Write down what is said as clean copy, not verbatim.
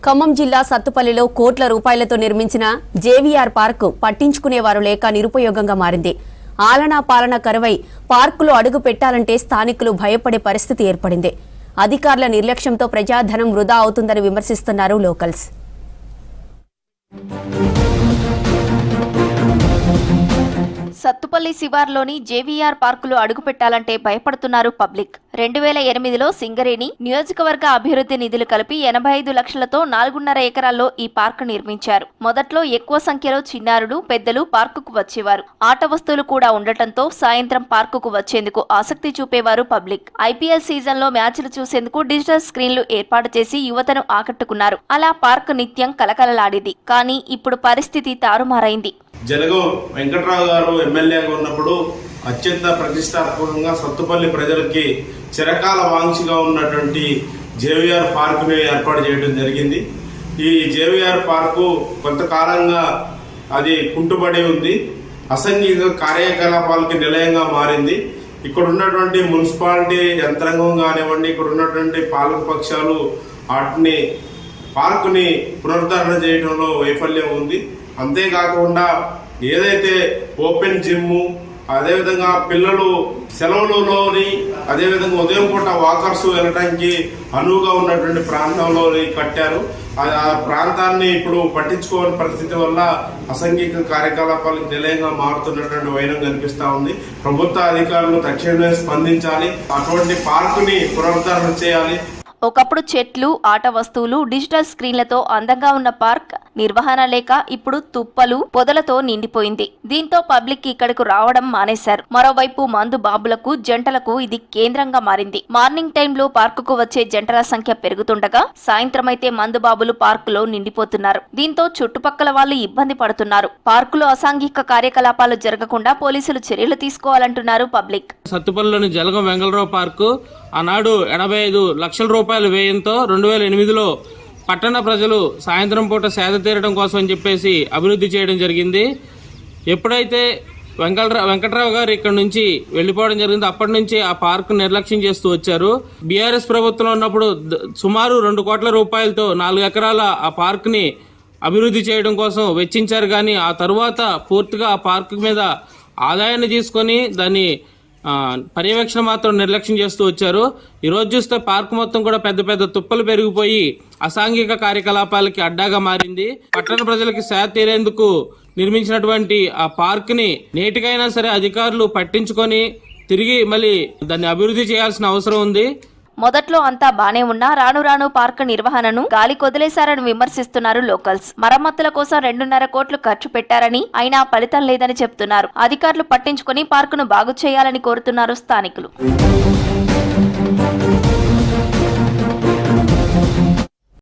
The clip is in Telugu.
ఖమ్మం జిల్లా సత్తుపల్లిలో కోట్ల రూపాయలతో నిర్మించిన జేవీఆర్ పార్కు పట్టించుకునేవారు లేక నిరుపయోగంగా మారింది. ఆలనా పాలన కరువై పార్కులో అడుగు పెట్టాలంటే స్థానికులు భయపడే పరిస్థితి ఏర్పడింది. అధికారుల నిర్లక్ష్యంతో ప్రజాధనం వృధా అవుతుందని విమర్శిస్తున్నారు లోకల్స్. సత్తుపల్లి శివార్లోని జేవీఆర్ పార్కులో అడుగుపెట్టాలంటే భయపడుతున్నారు పబ్లిక్. 2008లో సింగరేణి నియోజకవర్గ అభివృద్ధి నిధులు కలిపి 85 లక్షలతో 4.5 ఎకరాల్లో ఈ పార్కు నిర్మించారు. మొదట్లో ఎక్కువ సంఖ్యలో చిన్నారులు, పెద్దలు పార్కుకు వచ్చేవారు. ఆట వస్తువులు కూడా ఉండటంతో సాయంత్రం పార్కుకు వచ్చేందుకు ఆసక్తి చూపేవారు పబ్లిక్. ఐపీఎల్ సీజన్లో మ్యాచ్లు చూసేందుకు డిజిటల్ స్క్రీన్లు ఏర్పాటు చేసి యువతను ఆకట్టుకున్నారు. అలా పార్కు నిత్యం కలకలలాడేది. కానీ ఇప్పుడు పరిస్థితి తారుమారైంది. జలగం వెంకట్రావు గారు ఎమ్మెల్యేగా ఉన్నప్పుడు అత్యంత ప్రతిష్టాత్మకంగా సత్తుపల్లి ప్రజలకి చిరకాల వాంఛగా ఉన్నటువంటి జేవీఆర్ పార్కుని ఏర్పాటు చేయడం జరిగింది. ఈ జేవీఆర్ పార్కు కొంతకాలంగా అది కుంటుబడి ఉంది. అసాంఘిక కార్యకలాపాలకి నిలయంగా మారింది. ఇక్కడ ఉన్నటువంటి మున్సిపాలిటీ యంత్రాంగం కానివ్వండి, ఇక్కడ ఉన్నటువంటి పాలక పక్షాలు వాటిని పార్కుని పునరుద్ధరణ చేయడంలో వైఫల్యం ఉంది. అంతేకాకుండా ఏదైతే ఓపెన్ జిమ్, అదేవిధంగా పిల్లలు సెలవులలోని, అదేవిధంగా ఉదయం పూట వాకర్స్ వెళ్ళడానికి అనువుగా ఉన్నటువంటి ప్రాంతంలోని కట్టారు. ఆ ప్రాంతాన్ని ఇప్పుడు పట్టించుకోని పరిస్థితి వల్ల అసాంఘిక కార్యకలాపాలకు నిలయంగా మారుతున్నటువంటి వైనం కనిపిస్తా ఉంది. ప్రభుత్వ అధికారులు తక్షణమే స్పందించాలి. అటువంటి పార్కుని పునరుద్ధరణ చేయాలి. ఒకప్పుడు చెట్లు, ఆట వస్తువులు, డిజిటల్ స్క్రీన్లతో అందంగా ఉన్న పార్క్ నిర్వహణ లేక ఇప్పుడు తుప్పలు, పొదలతో నిండిపోయింది. దీంతో పబ్లిక్ ఇక్కడకు రావడం మానేశారు. మరోవైపు మందు బాబులకు, జంటలకు ఇది కేంద్రంగా మారింది. మార్నింగ్ టైంలో పార్కుకు వచ్చే జంటల సంఖ్య పెరుగుతుండగా సాయంత్రం అయితే మందు బాబులు పార్కులో నిండిపోతున్నారు. దీంతో చుట్టుపక్కల వాళ్ళు ఇబ్బంది పడుతున్నారు. పార్కులో అసాంఘిక కార్యకలాపాలు జరగకుండా పోలీసులు చర్యలు తీసుకోవాలంటున్నారు పబ్లిక్. సత్తుపల్లిలోని జలగం వెంగళరావు పార్కు ఆనాడు 85 లక్షల రూపాయల వ్యయంతో 2008లో పట్టణ ప్రజలు సాయంత్రం పూట సేద తీరడం కోసం అని చెప్పేసి అభివృద్ధి చేయడం జరిగింది. ఎప్పుడైతే వెంకట్రావు గారు ఇక్కడ నుంచి వెళ్ళిపోవడం జరిగింది, అప్పటి నుంచి ఆ పార్కు నిర్లక్ష్యం చేస్తూ వచ్చారు. బీఆర్ఎస్ ప్రభుత్వంలో ఉన్నప్పుడు సుమారు 2 కోట్ల రూపాయలతో 4 ఎకరాల ఆ పార్కుని అభివృద్ధి చేయడం కోసం వెచ్చించారు. కానీ ఆ తరువాత పూర్తిగా ఆ పార్కు మీద ఆదాయాన్ని తీసుకొని దాన్ని పర్యవేక్షణ మాత్రం నిర్లక్ష్యం చేస్తూ వచ్చారు. ఈరోజు చూస్తే పార్కు మొత్తం కూడా పెద్ద పెద్ద తుప్పలు పెరిగిపోయి అసాంఘిక కార్యకలాపాలకి అడ్డాగా మారింది. పట్టణ ప్రజలకి సేద తీరేందుకు నిర్మించినటువంటి ఆ పార్కుని నేటికైనా సరే అధికారులు పట్టించుకొని తిరిగి మళ్ళీ దాన్ని అభివృద్ధి చేయాల్సిన అవసరం ఉంది. మొదట్లో అంతా బానే ఉన్నా రాను రాను పార్కు నిర్వహణను గాలి కొదిలేశారని విమర్శిస్తున్నారు లోకల్స్. మరమ్మతుల కోసం 2.5 కోట్లు ఖర్చు పెట్టారని, అయినా ఫలితం లేదని చెప్తున్నారు. అధికారులు పట్టించుకొని పార్కును బాగు చేయాలని కోరుతున్నారు స్థానికులు.